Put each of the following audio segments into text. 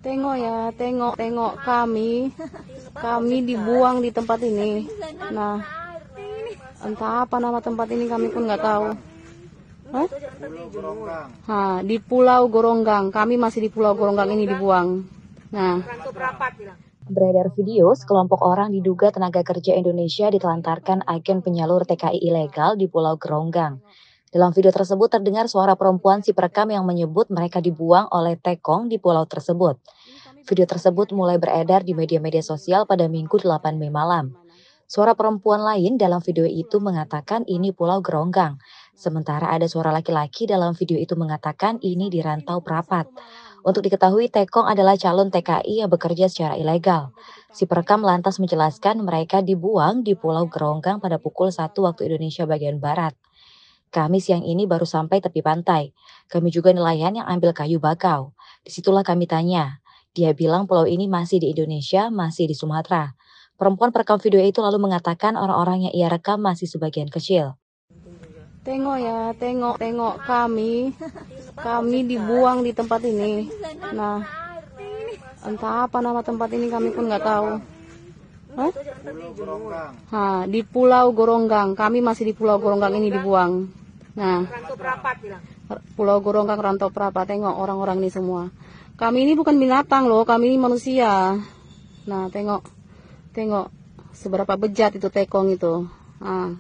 Tengok ya, tengok kami dibuang di tempat ini. Nah, entah apa nama tempat ini kami pun nggak tahu. Hah? Di Pulau Goronggang. Kami masih di Pulau Goronggang ini dibuang. Nah, beredar video sekelompok orang diduga tenaga kerja Indonesia ditelantarkan agen penyalur TKI ilegal di Pulau Goronggang. Dalam video tersebut terdengar suara perempuan si perekam yang menyebut mereka dibuang oleh Tekong di pulau tersebut. Video tersebut mulai beredar di media-media sosial pada Minggu 8 Mei malam. Suara perempuan lain dalam video itu mengatakan ini Pulau Goronggang. Sementara ada suara laki-laki dalam video itu mengatakan ini di Rantau Prapat. Untuk diketahui, Tekong adalah calon TKI yang bekerja secara ilegal. Si perekam lantas menjelaskan mereka dibuang di Pulau Goronggang pada pukul 1 waktu Indonesia bagian Barat. Kami siang ini baru sampai tepi pantai. Kami juga nelayan yang ambil kayu bakau. Disitulah kami tanya. Dia bilang pulau ini masih di Indonesia, masih di Sumatera. Perempuan perekam video itu lalu mengatakan orang-orang yang ia rekam masih sebagian kecil. tengok ya, tengok kami dibuang di tempat ini. Nah, entah apa nama tempat ini kami pun nggak tahu. Hah? Di Pulau Goronggang. Kami masih di Pulau Goronggang ini dibuang. Nah, Pulau Goronggang Rantau Prapat. Tengok orang-orang ini semua. Kami ini bukan binatang loh, kami ini manusia. Nah, tengok seberapa bejat itu Tekong itu. Nah,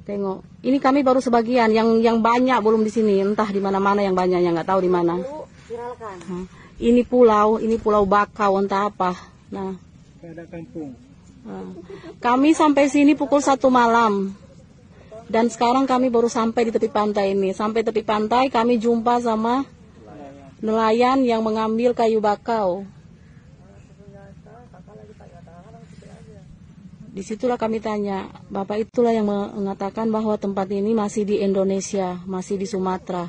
tengok. Ini kami baru sebagian, yang banyak belum di sini. Entah di mana-mana yang banyak, yang nggak tahu di mana. Nah, ini pulau bakau entah apa. Nah, kami sampai sini pukul 1 malam. Dan sekarang kami baru sampai di tepi pantai ini. Sampai tepi pantai kami jumpa sama nelayan yang mengambil kayu bakau. Disitulah kami tanya, Bapak itulah yang mengatakan bahwa tempat ini masih di Indonesia, masih di Sumatera.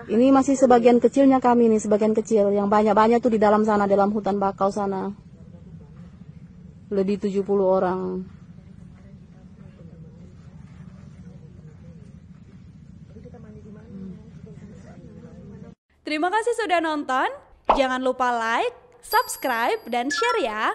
Ini masih sebagian kecilnya kami nih, sebagian kecil. Yang banyak-banyak tuh di dalam sana, dalam hutan bakau sana. Lebih 70 orang. Terima kasih sudah nonton. Jangan lupa like, subscribe, dan share ya.